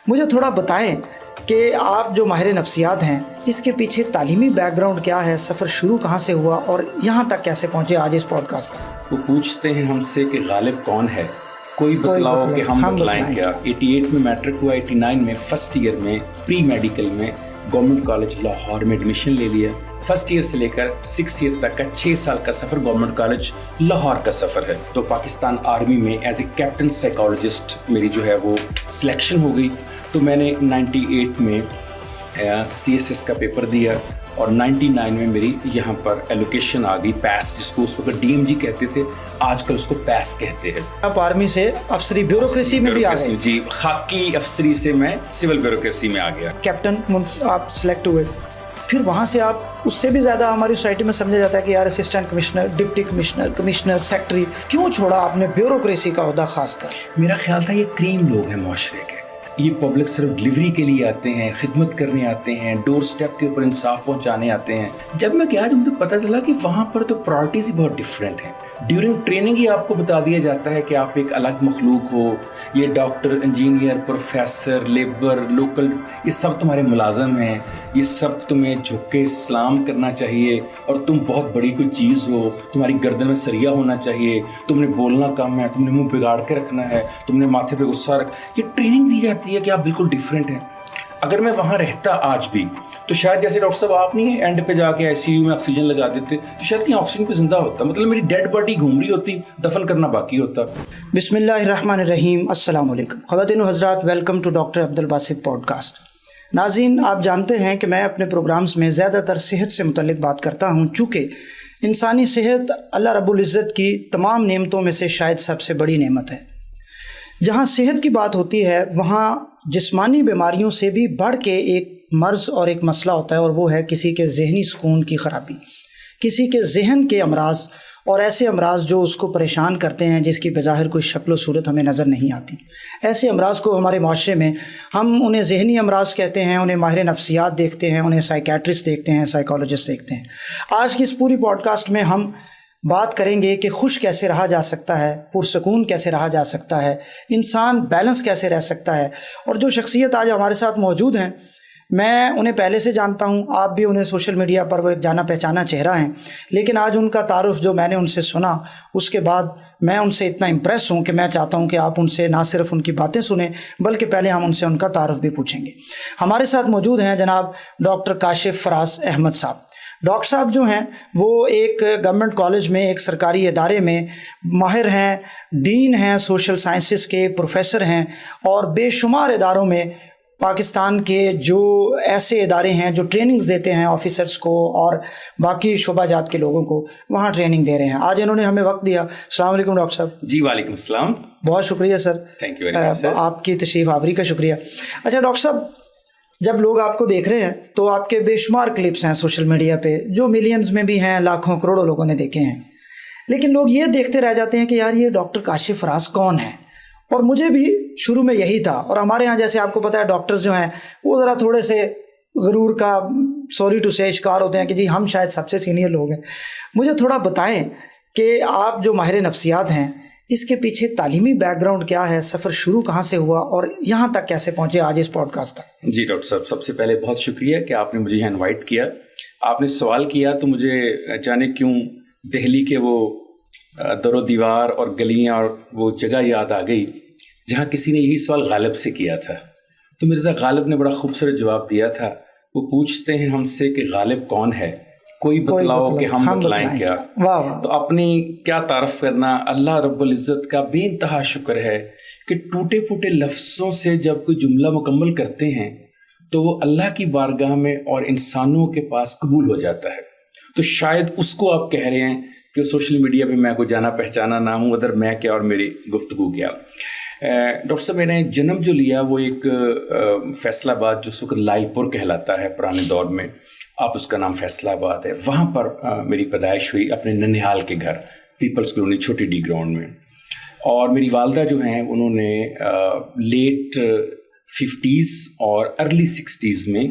مجھے تھوڑا بتائیں کہ آپ جو ماہر نفسیات ہیں اس کے پیچھے تعلیمی بیک گراؤنڈ کیا ہے، سفر شروع کہاں سے ہوا اور یہاں تک کیسے پہنچے آج اس پوڈ کاسٹ تک؟ وہ پوچھتے ہیں ہم سے کہ غالب کون ہے، کوئی بتلاؤ کہ ہم بتلائیں کیا۔ 88 میں میٹرک ہوا، 89 میں فرسٹ ایئر میں پری میڈیکل میں گورنمنٹ کالج لاہور میں ایڈمیشن لے لیا۔ فرسٹ ایئر سے لے کر 6 ایئر تک کا 6 سال کا سفر گورنمنٹ کالج لاہور کا سفر ہے۔ تو پاکستان آرمی میں ایز اے کیپٹن سائیکالوجسٹ میری جو ہے وہ سلیکشن ہو گئی۔ تو میں نے 98 میں CSS کا پیپر دیا اور 99 میں میری یہاں پر ایلوکیشن آ گئی، پیس، جس کو اس وقت DMG کہتے تھے، آج کل اس کو پیس کہتے ہیں۔ آپ آرمی سے افسری بیوروکریسی میں بھی آ گئے؟ جی، خاکی افسری سے میں سول بیوروکریسی میں آ گیا۔ کیپٹن آپ سلیکٹ ہوئے، پھر وہاں سے آپ اس سے بھی زیادہ ہماری سوسائٹی میں سمجھا جاتا ہے کہ یار assistant commissioner, deputy commissioner, commissioner, secretary, کیوں چھوڑا آپ نے بیوروکریسی کا عہدہ خاص کر؟ میرا خیال تھا یہ کریم لوگ ہیں معاشرے کے، یہ پبلک صرف ڈلیوری کے لیے آتے ہیں، خدمت کرنے آتے ہیں، ڈور سٹیپ کے اوپر انصاف پہنچانے آتے ہیں۔ جب میں گیا تو مجھے پتہ چلا کہ وہاں پر تو پرائرٹیز ہی بہت ڈفرینٹ ہیں۔ ڈیورنگ ٹریننگ ہی آپ کو بتا دیا جاتا ہے کہ آپ ایک الگ مخلوق ہو، یہ doctor, engineer, professor, labour, local, یہ سب تمہارے ملازم ہیں، یہ سب تمہیں جھک کے سلام کرنا چاہیے اور تم بہت بڑی کوئی چیز ہو، تمہاری گردن میں سریا ہونا چاہیے، تم نے بولنا کم ہے، تم نے منہ بگاڑ کے رکھنا ہے، تم نے ماتھے پہ غصہ یہ ٹریننگ دی جاتی ہے کہ آپ بالکل ڈیفرنٹ ہیں۔ اگر میں وہاں رہتا آج بھی تو شاید جیسے ڈاکٹر صاحب آپ نہیں اینڈ پہ جا کے ICU میں آکسیجن لگا دیتے تو شاید کہیں آکسیجن پہ زندہ ہوتا، مطلب میری ڈیڈ باڈی گھوم رہی ہوتی، دفن کرنا باقی ہوتا۔ بسم اللہ الرحمن الرحیم۔ السلام علیکم خواتین و حضرات، welcome to doctor Abdul Basit podcast. ناظرین، آپ جانتے ہیں کہ میں اپنے پروگرامز میں زیادہ تر صحت سے متعلق بات کرتا ہوں، چونکہ انسانی صحت اللہ رب العزت کی تمام نعمتوں میں سے شاید سب سے بڑی نعمت ہے۔ جہاں صحت کی بات ہوتی ہے وہاں جسمانی بیماریوں سے بھی بڑھ کے ایک مرض اور ایک مسئلہ ہوتا ہے، اور وہ ہے کسی کے ذہنی سکون کی خرابی، کسی کے ذہن کے امراض، اور ایسے امراض جو اس کو پریشان کرتے ہیں جس کی بظاہر کوئی شکل و صورت ہمیں نظر نہیں آتی۔ ایسے امراض کو ہمارے معاشرے میں ہم انہیں ذہنی امراض کہتے ہیں، انہیں ماہر نفسیات دیکھتے ہیں، انہیں سائیکیٹرسٹ دیکھتے ہیں، سائیکالوجسٹ دیکھتے ہیں۔ آج کی اس پوری پوڈ کاسٹ میں ہم بات کریں گے کہ خوش کیسے رہا جا سکتا ہے، پرسکون کیسے رہا جا سکتا ہے، انسان بیلنس کیسے رہ سکتا ہے۔ اور جو شخصیت آج ہمارے ساتھ موجود ہیں، میں انہیں پہلے سے جانتا ہوں، آپ بھی انہیں سوشل میڈیا پر وہ ایک جانا پہچانا چہرہ ہیں، لیکن آج ان کا تعارف جو میں نے ان سے سنا اس کے بعد میں ان سے اتنا امپریس ہوں کہ میں چاہتا ہوں کہ آپ ان سے نہ صرف ان کی باتیں سنیں بلکہ پہلے ہم ان سے ان کا تعارف بھی پوچھیں گے۔ ہمارے ساتھ موجود ہیں جناب ڈاکٹر کاشف فراز احمد صاحب۔ ڈاکٹر صاحب جو ہیں وہ ایک گورنمنٹ کالج میں، ایک سرکاری ادارے میں ماہر ہیں، ڈین ہیں، سوشل سائنسز کے پروفیسر ہیں، اور بے شمار اداروں میں پاکستان کے جو ایسے ادارے ہیں جو ٹریننگز دیتے ہیں آفیسرز کو اور باقی شعبہ جات کے لوگوں کو، وہاں ٹریننگ دے رہے ہیں۔ آج انہوں نے ہمیں وقت دیا۔ السلام علیکم ڈاکٹر صاحب۔ جی وعلیکم السلام، بہت شکریہ سر، تھینک یو ویری مچ سر، آپ کی تشریف آوری کا شکریہ۔ اچھا ڈاکٹر صاحب، جب لوگ آپ کو دیکھ رہے ہیں تو آپ کے بے شمار کلپس ہیں سوشل میڈیا پہ جو ملینز میں بھی ہیں، لاکھوں کروڑوں لوگوں نے دیکھے ہیں، لیکن لوگ یہ دیکھتے رہ جاتے ہیں کہ یار یہ ڈاکٹر کاشف فراز کون ہے؟ اور مجھے بھی شروع میں یہی تھا، اور ہمارے ہاں جیسے آپ کو پتہ ہے ڈاکٹرز جو ہیں وہ ذرا تھوڑے سے غرور کا، سوری ٹو سے، شکار ہوتے ہیں کہ جی ہم شاید سب سے سینئر لوگ ہیں۔ مجھے تھوڑا بتائیں کہ آپ جو ماہر نفسیات ہیں اس کے پیچھے تعلیمی بیک گراؤنڈ کیا ہے، سفر شروع کہاں سے ہوا اور یہاں تک کیسے پہنچے آج اس پوڈ کاسٹ تک؟ جی ڈاکٹر صاحب، سب سے پہلے بہت شکریہ کہ آپ نے مجھے یہاں انوائٹ کیا۔ آپ نے سوال کیا تو مجھے جانے کیوں دہلی کے وہ در و دیوار اور گلیاں اور وہ جگہ یاد آ گئی جہاں کسی نے یہی سوال غالب سے کیا تھا۔ تو مرزا غالب نے بڑا خوبصورت جواب دیا تھا۔ وہ پوچھتے ہیں ہم سے کہ غالب کون ہے، کوئی بتلاؤ کہ ہم بتلائیں کیا۔ تو اپنی کیا تعارف کرنا، اللہ رب العزت کا بے انتہا شکر ہے کہ ٹوٹے پھوٹے لفظوں سے جب کوئی جملہ مکمل کرتے ہیں تو وہ اللہ کی بارگاہ میں اور انسانوں کے پاس قبول ہو جاتا ہے۔ تو شاید اس کو آپ کہہ رہے ہیں کہ سوشل میڈیا پہ میں کوئی جانا پہچانا نہ ہوں، ادھر میں کیا اور میری گفتگو کیا۔ ڈاکٹر صاحب، میں نے جنم جو لیا وہ ایک فیصل آباد جو اس وقت لائل پور کہلاتا ہے پرانے دور میں، آپ اس کا نام فیصل آباد ہے، وہاں پر میری پیدائش ہوئی اپنے ننیہال کے گھر پیپلز کالونی چھوٹی ڈی گراؤنڈ میں۔ اور میری والدہ جو ہیں انہوں نے لیٹ 50s اور ارلی 60s میں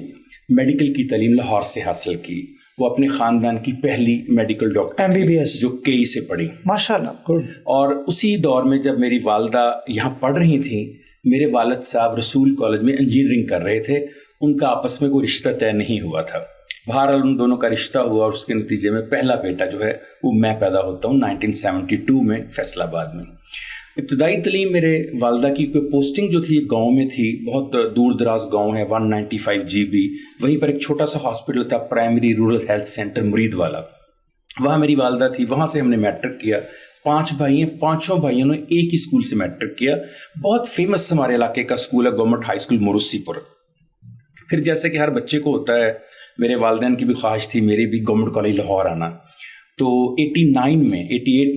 میڈیکل کی تعلیم لاہور سے حاصل کی۔ وہ اپنے خاندان کی پہلی میڈیکل ڈاکٹر MBBS جو کئی سے پڑھی، ماشاء اللہ۔ اور اسی دور میں جب میری والدہ یہاں پڑھ رہی تھیں میرے والد صاحب رسول کالج میں انجینئرنگ کر رہے تھے. ان کا آپس میں کوئی رشتہ طے نہیں ہوا تھا. بہرحال ان دونوں کا رشتہ ہوا اور اس کے نتیجے میں پہلا بیٹا جو ہے وہ میں پیدا ہوتا ہوں 1972 میں فیصل آباد میں. ابتدائی تعلیم میرے والدہ کی کوئی پوسٹنگ جو تھی گاؤں میں تھی, بہت دور دراز گاؤں ہے 195 GB. وہیں پر ایک چھوٹا سا ہاسپٹل تھا پرائمری رورل ہیلتھ سینٹر مرید والا, وہاں میری والدہ تھی. وہاں سے ہم نے میٹرک کیا. 5 بھائی ہیں, 5 بھائیوں نے ایک ہی اسکول سے میٹرک کیا. بہت فیمس ہمارے علاقے کا اسکول ہے گورنمنٹ ہائی اسکول موروسی پور. پھر جیسے کہ ہر بچے کو ہوتا ہے, میرے والدین کی بھی خواہش تھی میری بھی گورنمنٹ کالج لاہور آنا. تو 88 میں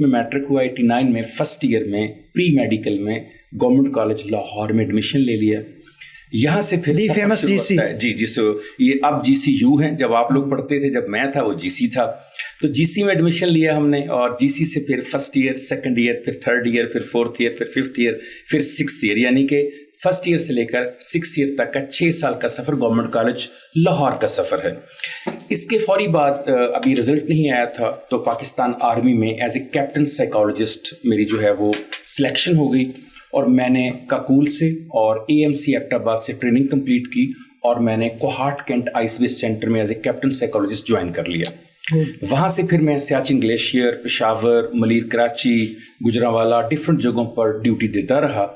میٹرک ہوا. 89 میں فرسٹ ایئر میں پری میڈیکل میں گورنمنٹ کالج لاہور میں ایڈمیشن لے لیا. یہاں سے پھر فیمس جی سی, جس یہ اب GCU ہیں, جب آپ لوگ پڑھتے تھے, جب میں تھا وہ GC تھا. تو GC میں ایڈمیشن لیا ہم نے, اور GC سے پھر فرسٹ ایئر, سیکنڈ ایئر, پھر تھرڈ ایئر, پھر فورتھ ایئر, پھر ففتھ ایئر, پھر سکستھ ایئر, یعنی کہ فرسٹ ایئر سے لے کر 6 ایئر تک کا 6 سال کا سفر گورنمنٹ کالج لاہور کا سفر ہے. اس کے فوری بعد ابھی رزلٹ نہیں آیا تھا, تو پاکستان آرمی میں ایز اے کیپٹن سائیکالوجسٹ میری جو ہے وہ سلیکشن ہو گئی, اور میں نے کاکول سے اور AMC ایبٹ آباد سے ٹریننگ کمپلیٹ کی, اور میں نے کوہاٹ کینٹ آئس بیس سینٹر میں as a captain psychologist join کر لیا. وہاں سے پھر میں سیاچن گلیشیئر, پشاور, ملیر کراچی, گجرانوالا, ڈفرینٹ جگہوں پر ڈیوٹی دیتا رہا.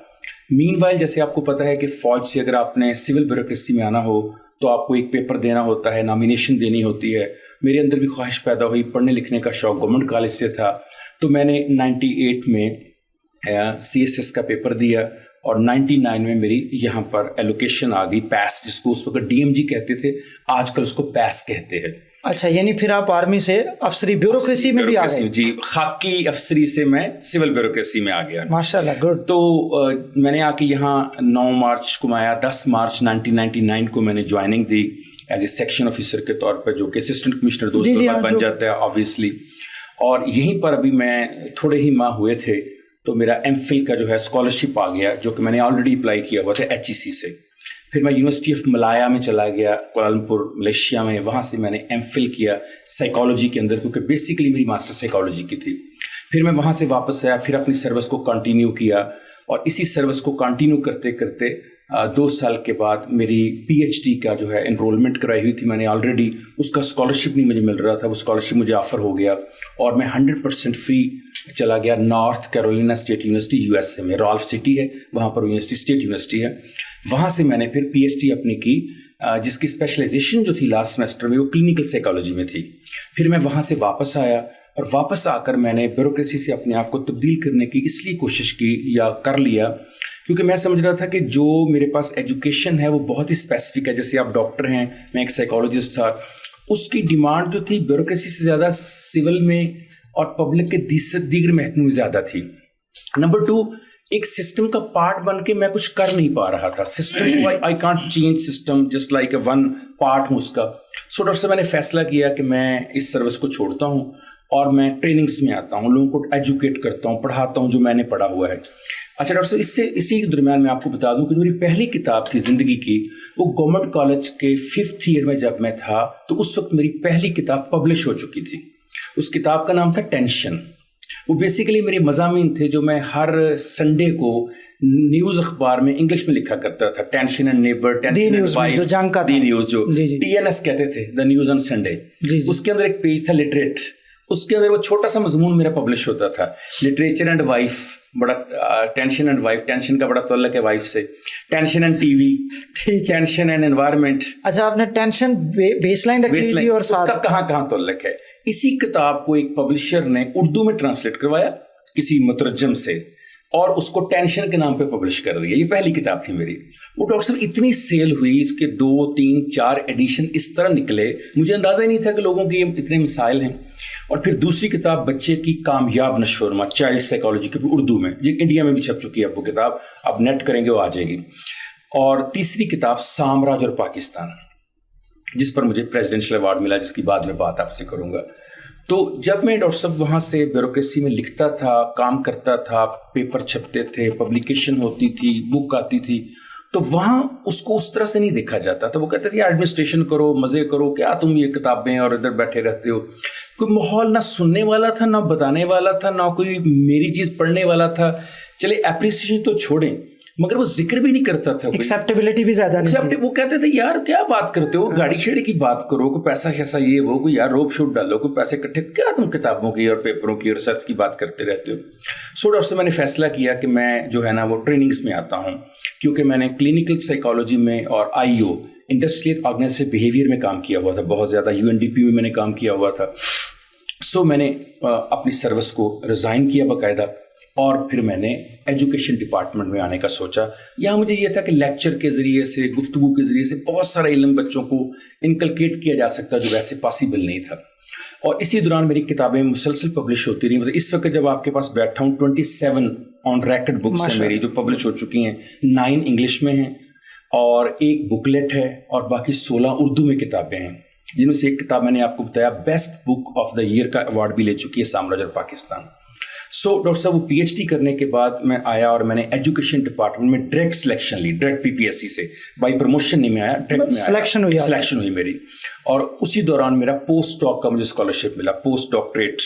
مین وائل جیسے آپ کو پتہ ہے کہ فوج سے اگر آپ نے سول بیوروکریسی میں آنا ہو تو آپ کو ایک پیپر دینا ہوتا ہے, نامینیشن دینی ہوتی ہے. میرے اندر بھی خواہش پیدا ہوئی, پڑھنے لکھنے کا شوق گورنمنٹ کالج سے تھا, تو میں نے 98 میں CSS کا پیپر دیا, اور 99 میں میری یہاں پر ایلوکیشن آ گئی, پیس, جس کو اس وقت DMG کہتے تھے, آج کل اس کو پیس کہتے ہیں. اچھا, یعنی پھر آپ آرمی سے افسری بیوروکریسی میں بھی آ گئے؟ جی, خاکی افسری سے میں سول بیوروکریسی میں آ گیا. ماشاءاللہ, گڈ. تو میں نے آ کے یہاں 9 مارچ کو آیا. 10 مارچ 1999 کو میں نے joining the as A section officer کے طور پر, جو کہ اسسٹنٹ کمشنر دوست بن جاتا ہے آبویسلی. اور یہیں پر ابھی میں تھوڑے ہی ماہ ہوئے تھے تو میرا MPhil کا جو ہے اسکالرشپ آ گیا, جو کہ میں نے آلریڈی اپلائی کیا ہوا تھا HEC سے. پھر میں یونیورسٹی آف ملایا میں چلا گیا, کوالالمپور ملیشیا میں. وہاں سے میں نے MPhil کیا سائیکالوجی کے اندر, کیونکہ بیسیکلی میری ماسٹر سائیکالوجی کی تھی. پھر میں وہاں سے واپس آیا, پھر اپنی سروس کو کنٹینیو کیا, اور اسی سروس کو کنٹینیو کرتے کرتے 2 سال کے بعد میری PhD کا جو ہے انرولمنٹ کرائی ہوئی تھی میں نے آلریڈی, اس کا اسکالرشپ نہیں مجھے مل رہا تھا, وہ اسکالرشپ مجھے آفر ہو گیا, اور میں 100% فری چلا گیا north Carolina state university USA میں. رالف سٹی ہے وہاں پر یونیورسٹی, اسٹیٹ یونیورسٹی ہے. وہاں سے میں نے پھر PhD اپنی کی, جس کی اسپیشلائزیشن جو تھی لاسٹ سیمسٹر میں وہ کلینکل سائیکالوجی میں تھی. پھر میں وہاں سے واپس آیا, اور واپس آ کر میں نے بیوروکریسی سے اپنے آپ کو تبدیل کرنے کی اس لیے کوشش کی یا کر لیا کیونکہ میں سمجھ رہا تھا کہ جو میرے پاس ایجوکیشن ہے وہ بہت ہی اسپیسیفک ہے. جیسے آپ ڈاکٹر ہیں, میں ایک سائیکالوجسٹ تھا, اس کی ڈیمانڈ جو تھی بیوروکریسی سے زیادہ سول میں اور پبلک کے دیگر محکموں میں زیادہ تھی. نمبر 2, ایک سسٹم کا پارٹ بن کے میں کچھ کر نہیں پا رہا تھا. سسٹم کو آئی can't change system just like a one part ہوں اس کا. سو ڈاکٹر صاحب میں نے فیصلہ کیا کہ میں اس سروس کو چھوڑتا ہوں اور میں ٹریننگس میں آتا ہوں, لوگوں کو ایجوکیٹ کرتا ہوں, پڑھاتا ہوں جو میں نے پڑھا ہوا ہے. اچھا ڈاکٹر صاحب, اسی درمیان میں آپ کو بتا دوں کہ میری پہلی کتاب تھی زندگی کی, وہ گورنمنٹ کالج کے 5th ایئر میں جب میں تھا تو اس وقت میری پہلی کتاب پبلش ہو چکی تھی. اس کتاب کا نام تھا ٹینشن. وہ بیسیکلی میرے مضامین تھے جو میں ہر سنڈے کو نیوز اخبار میں انگلش میں لکھا کرتا تھا. Tension and neighbour, tension and wife, the news جو TNS کہتے تھے, دا نیوز آن سنڈے. اس کے اندر ایک پیج تھا لٹریٹ, اس کے اندر وہ چھوٹا سا مضمون میرا پبلش ہوتا تھا, لٹریچر اینڈ وائف. بڑا ٹینشن اینڈ وائف, ٹینشن کا بڑا تعلق ہے وائف سے. Tension and TV, tension and environment. اچھا, آپ نے ٹینشن بیس لائن رکھی تھی اور ساتھ اس کا کہاں کہاں تعلق ہے. اسی کتاب کو ایک پبلشر نے اردو میں ٹرانسلیٹ کروایا کسی مترجم سے, اور اس کو ٹینشن کے نام پہ پبلش کر دیا. یہ پہلی کتاب تھی میری. وہ ڈاکٹر صاحب اتنی سیل ہوئی, اس کے 2, 3, 4 ایڈیشن اس طرح نکلے, مجھے اندازہ ہی نہیں تھا کہ لوگوں کے اتنے مسائل ہیں. اور پھر دوسری کتاب بچے کی کامیاب نشو و نما, چائلڈ سائیکالوجی کی اردو میں, جو انڈیا میں بھی چھپ چکی ہے اب وہ کتاب, اب نیٹ کریں گے وہ آ جائے گی. اور تیسری کتاب سامراج اور پاکستان, جس پر مجھے پریزیڈنشل ایوارڈ ملا, جس کی بعد میں بات آپ سے کروں گا. تو جب میں ڈاکٹر صاحب وہاں سے بیوروکریسی میں لکھتا تھا, کام کرتا تھا, پیپر چھپتے تھے, پبلیکیشن ہوتی تھی, بک آتی تھی, تو وہاں اس کو اس طرح سے نہیں دیکھا جاتا تھا. وہ کہتے تھے ایڈمنسٹریشن کرو, مزے کرو, کیا تم یہ کتابیں اور ادھر بیٹھے رہتے ہو. کوئی ماحول نہ سننے والا تھا, نہ بتانے والا تھا, نہ کوئی میری چیز پڑھنے والا تھا. چلے اپریسیشن تو چھوڑیں, مگر وہ ذکر بھی نہیں کرتا تھا, ایکسیپٹیبلٹی بھی زیادہ نہیں تھی. وہ کہتے تھے یار کیا بات کرتے ہو, گاڑی شیڑی کی بات کرو, کوئی پیسہ شیسا یہ وہ, کوئی یار روپ شوپ ڈالو, کوئی پیسے اکٹھے, کیا تم کتابوں کی اور پیپروں کی اور ریسرچ کی بات کرتے رہتے ہو. سو ڈاکٹر صاحب میں نے فیصلہ کیا کہ میں جو ہے نا وہ ٹریننگز میں آتا ہوں, کیونکہ میں نے کلینکل سائیکالوجی میں اور IO انڈسٹریل آرگنائزیشن بیہیویئر میں کام کیا ہوا تھا بہت زیادہ, UNDP میں نے کام کیا ہوا تھا. سو میں نے اپنی سروس کو ریزائن کیا باقاعدہ, اور پھر میں نے ایجوکیشن ڈپارٹمنٹ میں آنے کا سوچا. یہاں مجھے یہ تھا کہ لیکچر کے ذریعے سے, گفتگو کے ذریعے سے بہت سارا علم بچوں کو انکلکیٹ کیا جا سکتا جو ویسے پاسبل نہیں تھا. اور اسی دوران میری کتابیں مسلسل پبلش ہوتی رہی. مطلب اس وقت جب آپ کے پاس بیٹھا ہوں 27 آن ریکڈ بکس ہیں میری جو پبلش ہو چکی ہیں, 9 انگلش میں ہیں اور 1 بکلیٹ ہے, اور باقی 16 اردو میں کتابیں ہیں, جن میں سے ایک کتاب میں نے آپ کو بتایا best book of the year کا ایوارڈ بھی لے چکی ہے, سامراج اور پاکستان. سو ڈاکٹر صاحب وہ PhD کرنے کے بعد میں آیا اور میں نے ایجوکیشن ڈپارٹمنٹ میں ڈائریکٹ سلیکشن لی, ڈائریکٹ PPSC سے, بائی پروموشن نہیں میں آیا, ڈائریکٹ میں سلیکشن ہوئی میری. اور اسی دوران میرا پوسٹ ڈاک کا مجھے اسکالرشپ ملا, پوسٹ ڈاکٹریٹ.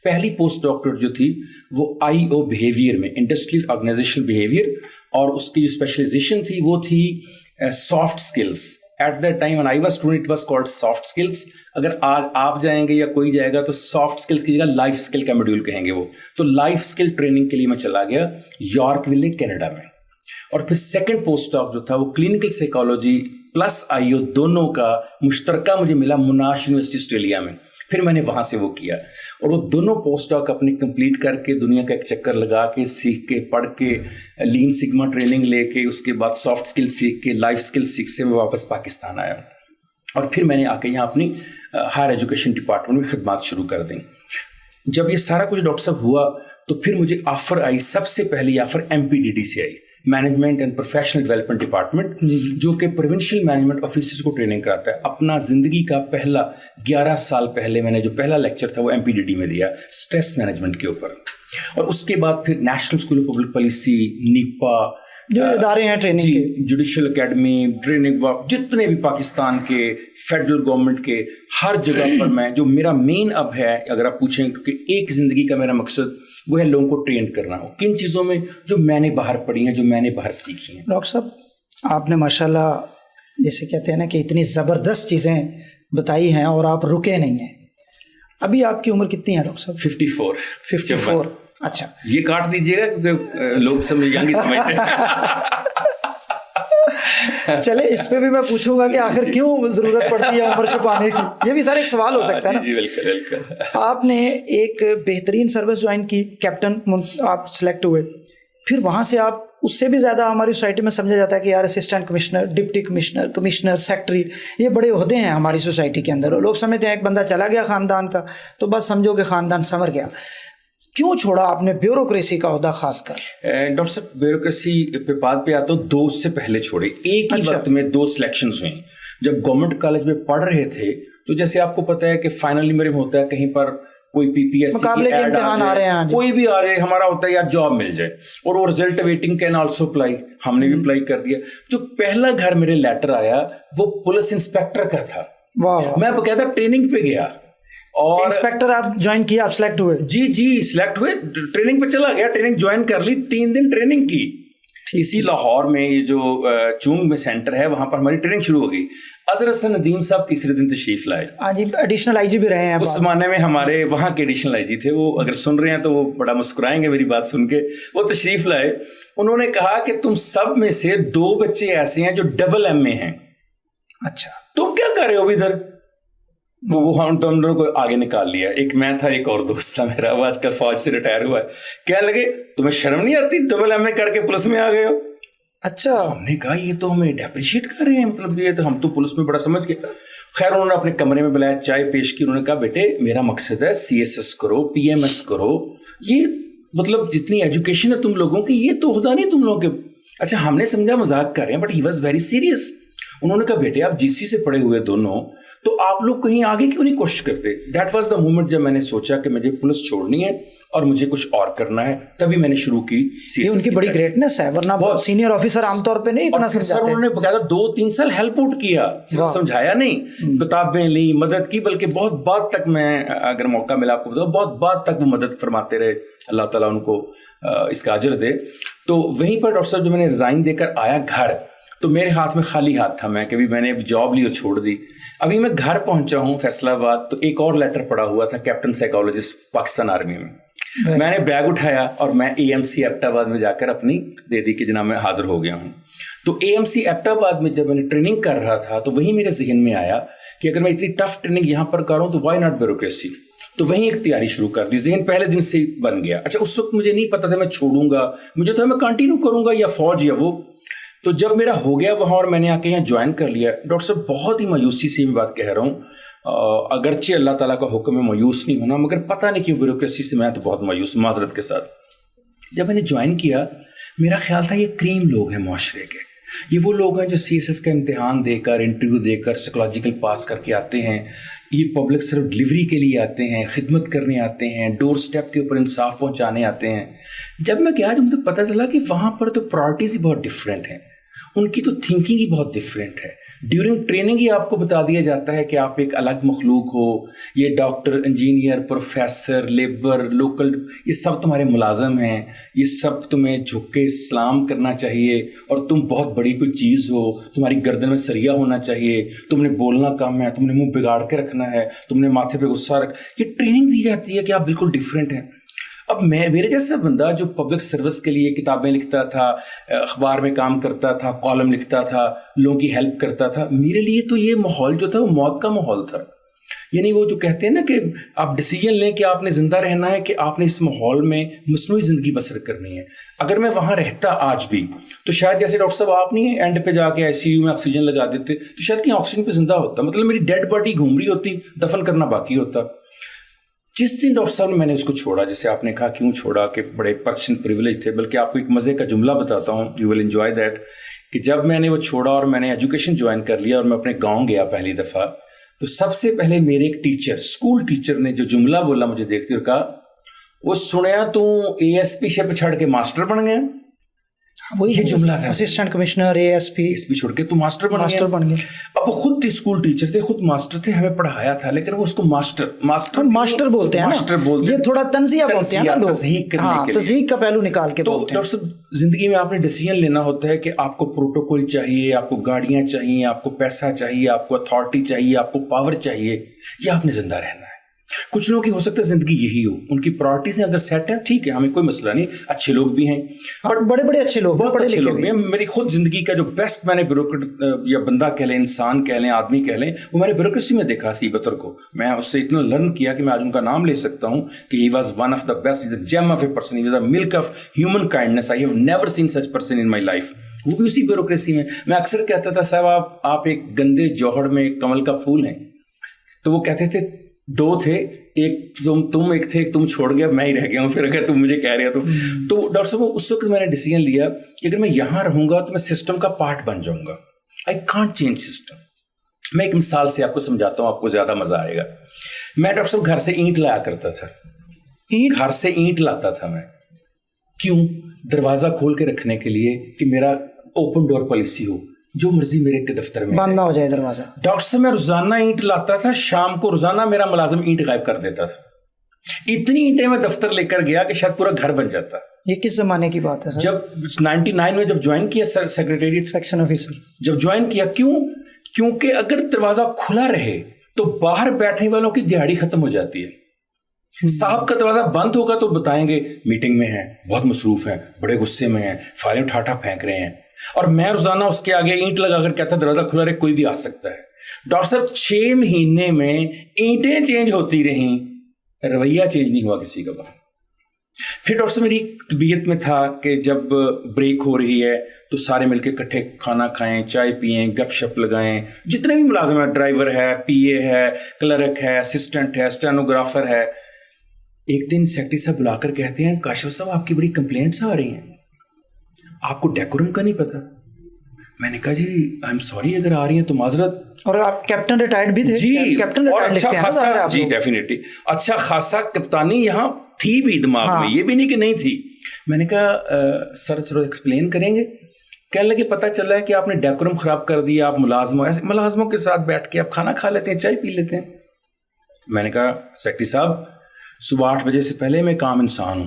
پہلی پوسٹ ڈاکٹریٹ جو تھی وہ IO بیہیویئر میں, انڈسٹریل آرگنائزیشن بیہیویئر, اور اس کی جو اسپیشلائزیشن تھی وہ تھی soft skills. At that time when I was student it was called soft skills. اگر آج آپ جائیں گے یا کوئی جائے گا تو سافٹ اسکلس کی جگہ لائف اسکل کا موڈیول کہیں گے وہ. تو لائف اسکل ٹریننگ کے لیے میں چلا گیا یارک ویل کینیڈا میں. اور پھر سیکنڈ پوسٹ ڈاک جو تھا وہ کلینکل سائیکالوجی پلس IO دونوں کا مشترکہ مجھے ملا مناش یونیورسٹی آسٹریلیا میں. پھر میں نے وہاں سے وہ کیا, اور وہ دونوں پوسٹ ڈاک اپنی کمپلیٹ کر کے دنیا کا ایک چکر لگا کے, سیکھ کے, پڑھ کے, لین سگما ٹریننگ لے کے, اس کے بعد سافٹ اسکل سیکھ کے, لائف اسکل سیکھ سے میں واپس پاکستان آیا. اور پھر میں نے آ کے یہاں اپنی ہائر ایجوکیشن ڈپارٹمنٹ میں خدمات شروع کر دیں. جب یہ سارا کچھ ڈاکٹر صاحب ہوا تو پھر مجھے آفر آئی, سب سے پہلی آفر MPDD سے آئی, management and professional development department, جو کہ پروونشل مینجمنٹ آفیسرز کو ٹریننگ کراتا ہے. اپنا زندگی کا پہلا 11 سال پہلے میں نے جو پہلا لیکچر تھا وہ MPDD میں دیا, اسٹریس مینجمنٹ کے اوپر. اور اس کے بعد پھر national school of public policy, NIPA جو ادارے ہیں ٹریننگ کے, جوڈیشل اکیڈمی, ٹریننگ ورک, جتنے بھی پاکستان کے فیڈرل گورنمنٹ کے ہر جگہ پر میں, جو میرا مین اب ہے اگر آپ پوچھیں کہ ایک زندگی کا میرا مقصد وہ ہے لوگوں کو ٹرین کرنا ہو کن چیزوں میں جو میں نے باہر پڑھی ہیں, جو میں نے باہر سیکھی ہیں. ڈاکٹر صاحب آپ نے ماشاءاللہ جیسے کہتے ہیں نا کہ اتنی زبردست چیزیں بتائی ہیں اور آپ رکے نہیں ہیں. ابھی آپ کی عمر کتنی ہے ڈاکٹر صاحب؟ 54. اچھا, یہ کاٹ دیجیے گا کیونکہ لوگ ینگ ہی سمجھتے ہیں. چلے اس پہ بھی میں پوچھوں گا کہ آخر کیوں ضرورت پڑتی ہے عمر چھپانے کی, یہ بھی سارا ایک سوال ہو سکتا ہے نا. جی بالکل. آپ نے ایک بہترین سروس جوائن کی, کیپٹن آپ سلیکٹ ہوئے, پھر وہاں سے آپ اس سے بھی زیادہ ہماری سوسائٹی میں سمجھا جاتا ہے کہ یار assistant commissioner, deputy commissioner, commissioner, secretary, یہ بڑے عہدے ہیں ہماری سوسائٹی کے اندر. لوگ سمجھتے ہیں ایک بندہ چلا گیا خاندان کا تو بس سمجھو کہ خاندان سنور گیا. کیوں چھوڑا آپ نے بیوروکریسی کا عہدہ خاص کر؟ ڈاکٹر صاحب بیوروکریسی پہ بات پہ آتا ہوں, 2 سے پہلے چھوڑے. ایک ہی وقت میں 2 سلیکشنز ہوئیں. جب گورنمنٹ کالج میں پڑھ رہے تھے تو جیسے آپ کو پتہ ہے کہ فائنلی میرے ہوتا ہے کہیں پر کوئی PPSC مقابلے کے امتحان آ رہے ہیں, کوئی بھی آ رہے, ہمارا ہوتا ہے یار جاب مل جائے, اور وہ result waiting can also apply. ہم نے بھی اپلائی کر دیا. جو پہلا گھر میرے لیٹر آیا وہ پولیس انسپیکٹر کا تھا. میں باقاعدہ ٹریننگ پہ گیا اور انسپیکٹر آپ جوائن کیا, آپ سلیکٹ ہوئے؟ جی سلیکٹ ہوئے, ٹریننگ پہ چلا گیا, ٹریننگ جوائن کر لی, 3 دن ٹریننگ کی. اسی لاہور میں یہ جو چونگ میں سینٹر ہے وہاں پر ہماری ٹریننگ شروع ہو گئی. اظہر حسن ندیم صاحب تیسرے دن تشریف لائے. ہاں جی, ایڈیشنل IG بھی رہے ہیں اس زمانے میں, ہمارے وہاں کے ایڈیشنل IG تھے. وہ اگر سن رہے ہیں تو وہ بڑا مسکرائیں گے میری بات سن کے. وہ تشریف لائے, انہوں نے کہا کہ تم سب میں سے 2 بچے ایسے ہیں جو ڈبل MA ہیں. اچھا, تم کیا کر رہے ہو ادھر؟ وہ ہم دونوں کو آگے نکال لیا. ایک میں تھا, ایک اور دوست تھا میرا, وہ آج کل فوج سے ریٹائر ہوا ہے. کہنے لگے تمہیں شرم نہیں آتی, ڈبل MA کر کے پولیس میں آ گئے ہو؟ اچھا. ہم نے کہا یہ تو ہمیں اپریشیٹ کر رہے ہیں, مطلب یہ تو ہم تو پولیس میں بڑا سمجھ کے. خیر انہوں نے اپنے کمرے میں بلایا, چائے پیش کی. انہوں نے کہا بیٹے میرا مقصد ہے CSS کرو, PMS کرو, یہ مطلب جتنی ایجوکیشن ہے تم لوگوں کی یہ تو عہدہ نہیں تم لوگوں کے. اچھا ہم نے سمجھا مذاق کر رہے ہیں, but he was very serious. انہوں نے کہا بیٹے آپ GC سے پڑھے ہوئے دونوں, تو آپ لوگ کہیں آگے کیوں نہیں کوشش کرتے؟ دیٹ واز دا مومنٹ جب میں نے سوچا کہ مجھے پولیس چھوڑنی ہے اور مجھے کچھ اور کرنا ہے. تبھی میں نے شروع کی. یہ ان کی بڑی گریٹنس ہے, ورنہ بہت سینئر آفیسر عام طور پہ نہیں اتنا سمجھاتے. انہوں نے باقاعدہ 2-3 سال ہیلپ آؤٹ کیا, صرف سمجھایا نہیں, کتابیں لی, مدد کی, بلکہ بہت بعد تک میں اگر موقع ملا آپ کو بتاؤں, بہت بعد تک وہ مدد فرماتے رہے. اللہ تعالیٰ ان کو اس کا اجر دے. تو وہیں پر ڈاکٹر صاحب جب میں نے ریزائن دے کر آیا گھر تو میرے ہاتھ میں خالی ہاتھ تھا. میں کبھی میں نے جاب لی اور چھوڑ دی. ابھی میں گھر پہنچا ہوں فیصلہ آباد تو ایک اور لیٹر پڑا ہوا تھا کیپٹن سائیکالوجسٹ پاکستان آرمی میں. میں نے بیگ اٹھایا اور میں AMC ایبٹ آباد میں جا کر اپنی دے دی کہ جناب میں حاضر ہو گیا ہوں. تو AMC ایبٹ آباد میں جب میں نے ٹریننگ کر رہا تھا تو وہیں میرے ذہن میں آیا کہ اگر میں اتنی ٹف ٹریننگ یہاں پر کروں تو وائی ناٹ بیوروکریسی. تو وہیں ایک تیاری شروع کر دی. ذہن پہلے دن سے بن گیا. اچھا اس وقت مجھے نہیں پتا تھا میں چھوڑوں گا, مجھے تو میں کنٹینیو کروں گا یا فوج یا وہ. تو جب میرا ہو گیا وہاں اور میں نے آ کے یہاں جوائن کر لیا, ڈاکٹر صاحب بہت ہی مایوسی سے میں بات کہہ رہا ہوں, اگرچہ اللہ تعالیٰ کا حکم ہے مایوس نہیں ہونا, مگر پتہ نہیں کیوں بیوروکریسی سے میں تو بہت مایوس ہوں معذرت کے ساتھ. جب میں نے جوائن کیا میرا خیال تھا یہ کریم لوگ ہیں معاشرے کے, یہ وہ لوگ ہیں جو CSS کا امتحان دے کر انٹرویو دے کر سائیکولوجیکل پاس کر کے آتے ہیں, یہ پبلک سرو ڈلیوری کے لیے آتے ہیں, خدمت کرنے آتے ہیں, ڈور سٹیپ کے اوپر انصاف پہنچانے آتے ہیں. جب میں گیا تو مجھے پتہ چلا کہ وہاں پر تو پرائرٹیز ہی بہت ڈفرینٹ ہیں, ان کی تو تھنکنگ ہی بہت ڈفرینٹ ہے. ڈیورنگ ٹریننگ ہی آپ کو بتا دیا جاتا ہے کہ آپ ایک الگ مخلوق ہو, یہ doctor, engineer, professor, labour, local, یہ سب تمہارے ملازم ہیں, یہ سب تمہیں جھک کے سلام کرنا چاہیے اور تم بہت بڑی کوئی چیز ہو, تمہاری گردن میں سریا ہونا چاہیے, تم نے بولنا کم ہے, تم نے منہ بگاڑ کے رکھنا ہے, تم نے ماتھے پہ غصہ رکھ, یہ ٹریننگ دی جاتی ہے کہ آپ بالکل ڈفرینٹ ہیں. اب میرے جیسا بندہ جو پبلک سروس کے لیے کتابیں لکھتا تھا, اخبار میں کام کرتا تھا, کالم لکھتا تھا, لوگوں کی ہیلپ کرتا تھا, میرے لیے تو یہ ماحول جو تھا وہ موت کا ماحول تھا. یعنی وہ جو کہتے ہیں نا کہ آپ ڈیسیجن لیں کہ آپ نے زندہ رہنا ہے کہ آپ نے اس ماحول میں مصنوعی زندگی بسر کرنی ہے. اگر میں وہاں رہتا آج بھی تو شاید جیسے ڈاکٹر صاحب آپ نہیں اینڈ پہ جا کے ICU میں آکسیجن لگا دیتے تو شاید کہیں آکسیجن پہ زندہ ہوتا, مطلب میری ڈیڈ باڈی گھوم رہی ہوتی, دفن کرنا باقی ہوتا. جس دن ڈاکٹر صاحب نے میں نے اس کو چھوڑا, جیسے آپ نے کہا کیوں چھوڑا کہ بڑے پرسنل پریویلیج تھے, بلکہ آپ کو ایک مزے کا جملہ بتاتا ہوں, یو ول انجوائے دیٹ, کہ جب میں نے وہ چھوڑا اور میں نے ایجوکیشن جوائن کر لیا اور میں اپنے گاؤں گیا پہلی دفعہ, تو سب سے پہلے میرے ایک ٹیچر, اسکول ٹیچر نے جو جملہ بولا مجھے دیکھتے اور کہا, وہ سنیا تو ASP شپ چھڑ کے ماسٹر بن گیا. یہ جملہ تھا, اسسٹنٹ کمشنر ASP چھوڑ کے تو ماسٹر بن گیا. اب وہ خود اسکول ٹیچر تھے, خود ماسٹر تھے, ہمیں پڑھایا تھا, لیکن وہ اس کو ماسٹر بولتے ہیں نا, یہ تھوڑا تنزیہ بولتے ہیں نا لوگ, تذہیق کا پہلو نکال کے. تو ڈاکٹر صاحب زندگی میں آپ نے ڈیسیجن لینا ہوتا ہے کہ آپ کو پروٹوکول چاہیے, آپ کو گاڑیاں چاہیے, آپ کو پیسہ چاہیے, آپ کو اتھارٹی چاہیے, آپ کو پاور چاہیے, یا آپ نے زندہ رہنا ہے. کچھ لوگوں کی ہو سکتا ہے زندگی یہی ہو, ان کی پرائرٹیز اگر سیٹ ہیں ٹھیک ہے, ہمیں کوئی مسئلہ نہیں, اچھے لوگ بھی ہیں, بڑے بڑے اچھے لوگ, بہت اچھے لوگ بھی ہیں. میری خود زندگی کا جو بیسٹ میں نے بیوروکریٹ یا بندہ کہہ لیں, انسان کہہ لیں, آدمی کہہ لیں, وہ میں نے بیوروکریسی میں دیکھا. سی بطر کو میں اس سے اتنا لرن کیا کہ میں آج ان کا نام لے سکتا ہوں کہ he was one of the best, is a gem of a person, he was a milk of human kindness, I have never seen such person in my life. وہ بھی اسی بیوروکریسی میں. میں اکثر کہتا تھا صاحب آپ ایک گندے جوہر میں کمل کا پھول ہیں, تو وہ کہتے تھے دو تھے, ایک تم ایک تھے, ایک تم چھوڑ گیا, میں ہی رہ گیا ہوں, پھر اگر تم مجھے کہہ رہے ہو تو ڈاکٹر صاحب اس وقت میں نے ڈیسیجن لیا کہ اگر میں یہاں رہوں گا تو میں سسٹم کا پارٹ بن جاؤں گا. I can't change system. میں ایک مثال سے آپ کو سمجھاتا ہوں, آپ کو زیادہ مزہ آئے گا. میں ڈاکٹر صاحب گھر سے اینٹ لایا کرتا تھا, گھر سے اینٹ لاتا تھا میں. کیوں؟ دروازہ کھول کے رکھنے کے لیے کہ میرا اوپن ڈور پالیسی ہو, جو مرضی میرے کے دفتر میں بند نہ ہو جائے دروازہ. ڈاکٹر صاحب میں روزانہ اینٹ لاتا تھا, شام کو روزانہ میرا ملازم اینٹ غائب کر دیتا تھا. اتنی اینٹیں میں دفتر لے کر گیا کہ شاید پورا گھر بن جاتا. یہ کس زمانے کی بات ہے سر؟ جب 99 میں جب جوائن کیا سیکریٹریٹ سیکشن آفیسر جب جوائن کیا. کیوں؟ کیونکہ اگر دروازہ کھلا رہے تو باہر بیٹھنے والوں کی دیہڑی ختم ہو جاتی ہے. صاحب کا دروازہ بند ہوگا تو بتائیں گے میٹنگ میں ہیں, بہت مصروف ہیں, بڑے غصے میں ہیں, فائلیں ٹھاٹھا پھینک رہے ہیں. اور میں روزانہ اس کے آگے اینٹ لگا کر کہتا دروازہ کھلا رہے, کوئی بھی آ سکتا ہے. ڈاکٹر صاحب 6 مہینے میں اینٹیں چینج ہوتی رہیں, رویہ چینج نہیں ہوا کسی کا باہر. پھر ڈاکٹر صاحب میری طبیعت میں تھا کہ جب بریک ہو رہی ہے تو سارے مل کے اکٹھے کھانا کھائیں, چائے پئیں, گپ شپ لگائیں. جتنے بھی ملازم ہیں, ڈرائیور ہے, PA ہے, کلرک ہے, اسسٹنٹ ہے, اسٹینوگرافر ہے. ایک دن سیکرٹری صاحب بلا کر کہتے ہیں کاشف صاحب آپ کی بڑی کمپلینٹس آ رہی ہیں, آپ کو ڈیکورم کا نہیں پتا. میں نے کہا جی آئی ایم سوری, اگر آ رہی ہیں تو معذرت. اور آپ کیپٹن ریٹائرڈ بھی تھے؟ جی, کیپٹن ریٹائرڈ لکھتے ہیں ظاہر ہے. جی ڈیفینیٹلی اچھا خاصا کپتانی یہاں تھی بھی دماغ میں, یہ بھی نہیں کہ نہیں تھی. میں نے کہا سر ایکسپلین کریں گے. کہنے لگے پتہ چلا ہے کہ آپ نے ڈیکورم خراب کر دیا, آپ ملازموں کے ساتھ بیٹھ کے آپ کھانا کھا لیتے ہیں, چائے پی لیتے ہیں. میں نے کہا سیکرٹری صاحب صبح 8 بجے سے پہلے میں کام انسان ہوں,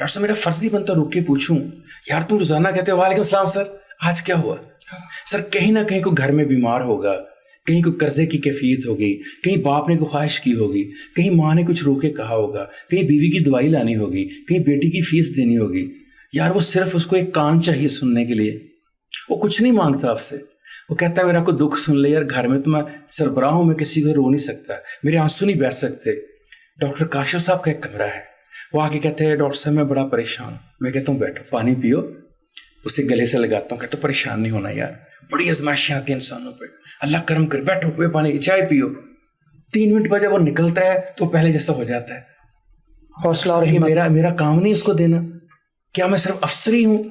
ڈاکٹر صاحب میرا فرض نہیں بنتا رک کے پوچھوں یار تم روزانہ کہتے ہو وعلیکم السلام سر آج کیا ہوا؟ سر کہیں نہ کہیں کوئی گھر میں بیمار ہوگا, کہیں کوئی قرضے کی کیفیت ہوگی, کہیں باپ نے کوئی خواہش کی ہوگی, کہیں ماں نے کچھ رو کے کہا ہوگا, کہیں بیوی کی دوائی لانی ہوگی, کہیں بیٹی کی فیس دینی ہوگی. یار وہ صرف اس کو ایک کان چاہیے سننے کے لیے, وہ کچھ نہیں مانگتا آپ سے. وہ کہتا ہے میرا کوئی دکھ سن لے یار, گھر میں تو میں سربراہ ہوں, میں کسی کو رو نہیں سکتا, میرے آنسو نہیں بہہ سکتے. ڈاکٹر کاشف صاحب کا ایک کمرہ ہے, وہ آ کے کہتے ہیں ڈاکٹر صاحب میں بڑا پریشان ہوں. میں کہتا ہوں بیٹھو پانی پیو, اسے گلے سے لگاتا ہوں, کہتا ہوں پریشان نہیں ہونا یار, بڑی آزمائشیں آتی ہیں انسانوں پہ, اللہ کرم کر, بیٹھو پہ پانی کی چائے پیو. 3 منٹ بعد جب وہ نکلتا ہے تو پہلے جیسا ہو جاتا ہے. حوصلہ اور میرا کام نہیں اس کو دینا, کیا میں صرف افسر ہی ہوں,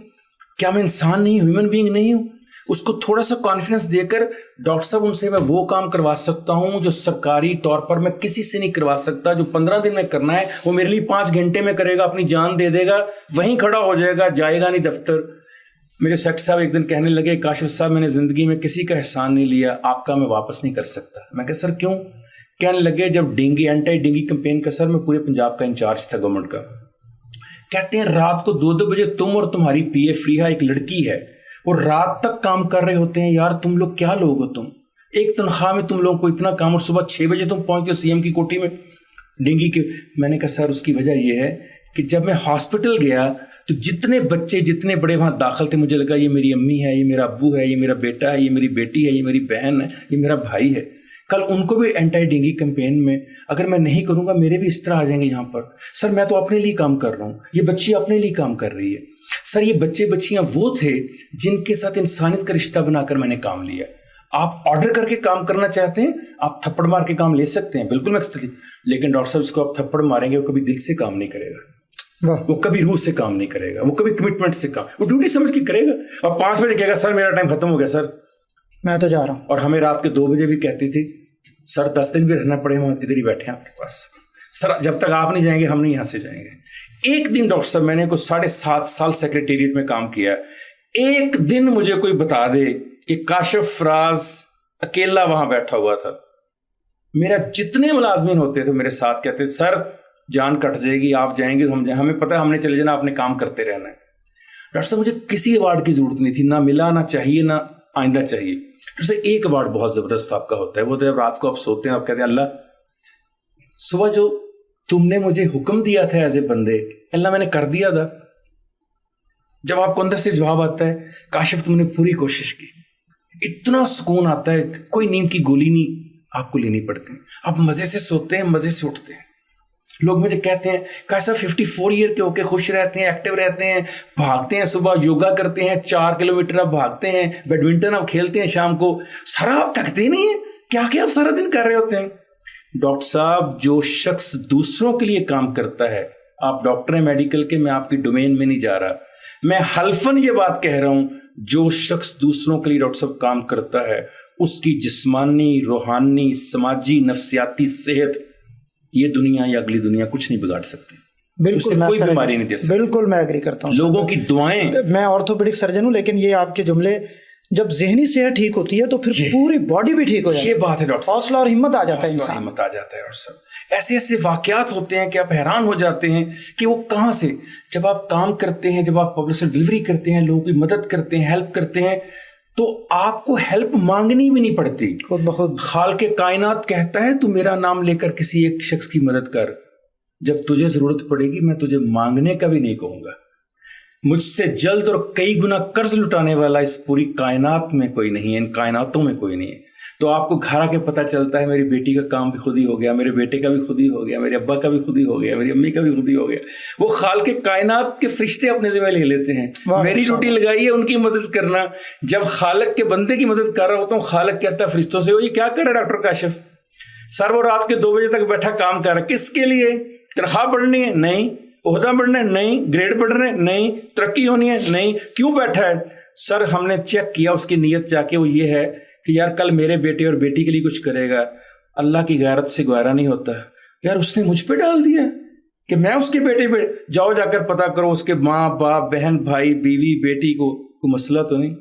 کیا میں انسان نہیں, ہیومن بینگ نہیں ہوں؟ اس کو تھوڑا سا کانفیڈنس دے کر ڈاکٹر صاحب ان سے میں وہ کام کروا سکتا ہوں جو سرکاری طور پر میں کسی سے نہیں کروا سکتا. جو 15 دن میں کرنا ہے وہ میرے لیے 5 گھنٹے میں کرے گا, اپنی جان دے دے گا, وہیں کھڑا ہو جائے گا, جائے گا نہیں دفتر. میرے سیکٹر صاحب ایک دن کہنے لگے کاشف صاحب میں نے زندگی میں کسی کا احسان نہیں لیا, آپ کا میں واپس نہیں کر سکتا. میں کہا سر کیوں؟ کہنے لگے جب ڈینگی اینٹی ڈینگی کمپین کا سر میں پورے پنجاب کا انچارج تھا گورنمنٹ کا, کہتے ہیں رات کو 2 بجے تم اور تمہاری پی اے فریحہ ایک لڑکی ہے وہ رات تک کام کر رہے ہوتے ہیں. یار تم لوگ کیا لوگ ہو, تم ایک تنخواہ میں تم لوگوں کو اتنا کام, اور صبح 6 بجے تم پہنچ کے سی ایم کی کوٹھی میں ڈینگی کے. میں نے کہا سر اس کی وجہ یہ ہے کہ جب میں ہاسپٹل گیا تو جتنے بچے جتنے بڑے وہاں داخل تھے مجھے لگا یہ میری امی ہے, یہ میرا ابو ہے, یہ میرا بیٹا ہے, یہ میری بیٹی ہے, یہ میری بہن ہے, یہ میرا بھائی ہے. کل ان کو بھی اینٹی ڈینگی کمپین میں اگر میں نہیں کروں گا میرے بھی اس طرح آ جائیں گے یہاں پر. سر میں تو اپنے لیے کام کر رہا ہوں, یہ بچی اپنے لیے کام کر رہی ہے. سر یہ بچے بچیاں وہ تھے جن کے ساتھ انسانیت کا رشتہ بنا کر میں نے کام لیا. آپ آرڈر کر کے کام کرنا چاہتے ہیں, آپ تھپڑ مار کے کام لے سکتے ہیں, بالکل میں لیکن ڈاکٹر صاحب اس کو آپ تھپڑ ماریں گے وہ کبھی دل سے کام نہیں کرے گا, وہ کبھی روح سے کام نہیں کرے گا, وہ کبھی کمٹمنٹ سے کام, وہ ڈیوٹی سمجھ کے کرے گا. اور 5 بجے کہے گا سر میرا ٹائم ختم ہو گیا سر میں تو جا رہا ہوں. اور ہمیں رات کے 2 بجے بھی کہتی تھی سر 10 دن بھی رہنا پڑے, ہم ادھر ہی بیٹھے ہیں آپ کے پاس, سر جب تک آپ نہیں جائیں گے ہم نہیں یہاں سے جائیں گے. ایک دن ڈاکٹر صاحب میں نے کوئی 7.5 سال سیکریٹریٹ میں کام کیا, ایک دن مجھے کوئی بتا دے کہ کاشف فراز اکیلا وہاں بیٹھا ہوا تھا. میرا جتنے ملازمین ہوتے تھے میرے ساتھ کہتے تھے سر جان کٹ جائے گی, آپ جائیں گے تو ہمیں پتہ ہے ہم نے چلے جانا, آپ نے کام کرتے رہنا ہے. ڈاکٹر صاحب مجھے کسی ایوارڈ کی ضرورت نہیں تھی, نہ ملا, نہ چاہیے, نہ آئندہ چاہیے. ڈاکٹر صاحب ایک ایوارڈ بہت زبردست آپ کا ہوتا ہے, وہ جب رات کو آپ سوتے ہیں آپ کہتے ہیں اللہ صبح جو تم نے مجھے حکم دیا تھا ایز اے بندے, اللہ میں نے کر دیا تھا. جب آپ کو اندر سے جواب آتا ہے کاشف تم نے پوری کوشش کی, اتنا سکون آتا ہے, کوئی نیند کی گولی نہیں آپ کو لینی پڑتی, آپ مزے سے سوتے ہیں, مزے سے اٹھتے ہیں. لوگ مجھے کہتے ہیں کیسا 54 ایئر کے ہو کے خوش رہتے ہیں, ایکٹیو رہتے ہیں, بھاگتے ہیں, صبح یوگا کرتے ہیں, 4 کلومیٹر آپ بھاگتے ہیں, بیڈمنٹن آپ کھیلتے ہیں شام کو, سارا آپ تھکتے نہیں ہیں, کیا کیا آپ سارا دن کر رہے ہوتے ہیں. ڈاکٹر صاحب جو شخص دوسروں کے لیے کام کرتا ہے, آپ ڈاکٹر ہیں میڈیکل کے, میں آپ کی ڈومین میں نہیں جا رہا, میں حلفاً یہ بات کہہ رہا ہوں, جو شخص دوسروں کے لیے ڈاکٹر صاحب کام کرتا ہے اس کی جسمانی, روحانی, سماجی, نفسیاتی صحت یہ دنیا یا اگلی دنیا کچھ نہیں بگاڑ سکتی. بالکل کوئی بیماری نہیں دے سکتی. بالکل میں ایگری کرتا ہوں. لوگوں کی دعائیں, میں آرتھوپیڈک سرجن ہوں, لیکن یہ آپ کے جملے جب ذہنی صحت ٹھیک ہوتی ہے تو پھر پوری باڈی بھی ٹھیک ہو جاتی ہے. یہ بات ہے ڈاکٹر صاحب, حوصلہ اور ہمت آ جاتا ہے, انسان ہمت آ جاتا ہے. اور سب ایسے ایسے واقعات ہوتے ہیں کہ آپ حیران ہو جاتے ہیں کہ وہ کہاں سے, جب آپ کام کرتے ہیں, جب آپ پبلسٹی ڈلیوری کرتے ہیں, لوگوں کی مدد کرتے ہیں, ہیلپ کرتے ہیں, تو آپ کو ہیلپ مانگنی بھی نہیں پڑتی. خود بخود خالق کائنات کہتا ہے تو میرا نام لے کر کسی ایک شخص کی مدد کر, جب تجھے ضرورت پڑے گی میں تجھے مانگنے کا بھی نہیں کہوں گا. مجھ سے جلد اور کئی گنا قرض لٹانے والا اس پوری کائنات میں کوئی نہیں ہے, ان کائناتوں میں کوئی نہیں ہے. تو آپ کو گھر آ کے پتہ چلتا ہے میری بیٹی کا کام بھی خود ہی ہو گیا, میرے بیٹے کا بھی خود ہی ہو گیا, میرے ابا کا بھی خود ہی ہو گیا, میری امی کا بھی خود ہی ہو گیا. وہ خالق کائنات کے فرشتے اپنے ذمہ لے لیتے ہیں. میری ڈیوٹی لگائی ہے ان کی مدد کرنا. جب خالق کے بندے کی مدد کر رہا ہوتا ہوں, خالق کہتا ہے فرشتوں سے, یہ کیا کر رہا ہے ڈاکٹر کاشف؟ سر وہ رات کے 2 بجے تک بیٹھا کام کر رہا ہے, کس کے لیے؟ تنخواہ بڑھنی ہے؟ نہیں. عہدہ بڑھنا ہے؟ نہیں. گریڈ بڑھ رہے ہیں؟ نہیں. ترقی ہونی ہے؟ نہیں. کیوں بیٹھا ہے؟ سر ہم نے چیک کیا اس کی نیت جا کے, وہ یہ ہے کہ یار کل میرے بیٹے اور بیٹی کے لیے کچھ کرے گا. اللہ کی غیرت سے گوارا نہیں ہوتا. یار اس نے مجھ پہ ڈال دیا کہ میں اس کے بیٹے پہ, جاؤ جا کر پتا کرو اس کے ماں باپ, بہن بھائی, بیوی, بیٹی کو کوئی مسئلہ تو نہیں.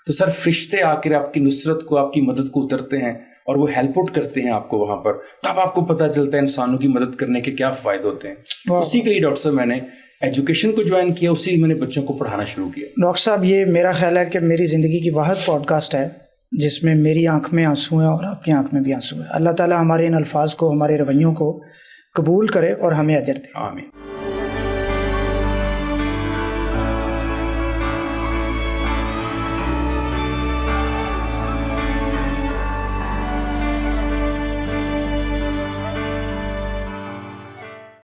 تو سر فرشتے آ کر آپ کی نصرت کو, آپ کی مدد کو اترتے ہیں, اور وہ ہیلپ آؤٹ کرتے ہیں آپ کو وہاں پر, تب آپ کو پتہ چلتا ہے انسانوں کی مدد کرنے کے کیا فائدے ہوتے ہیں. اسی کے لیے ڈاکٹر صاحب میں نے ایجوکیشن کو جوائن کیا, اسی میں نے بچوں کو پڑھانا شروع کیا. ڈاکٹر صاحب یہ میرا خیال ہے کہ میری زندگی کی واحد پوڈ کاسٹ ہے جس میں میری آنکھ میں آنسو ہیں اور آپ کی آنکھ میں بھی آنسو ہیں. اللہ تعالیٰ ہمارے ان الفاظ کو, ہمارے رویوں کو قبول کرے اور ہمیں اجر دے. آمین.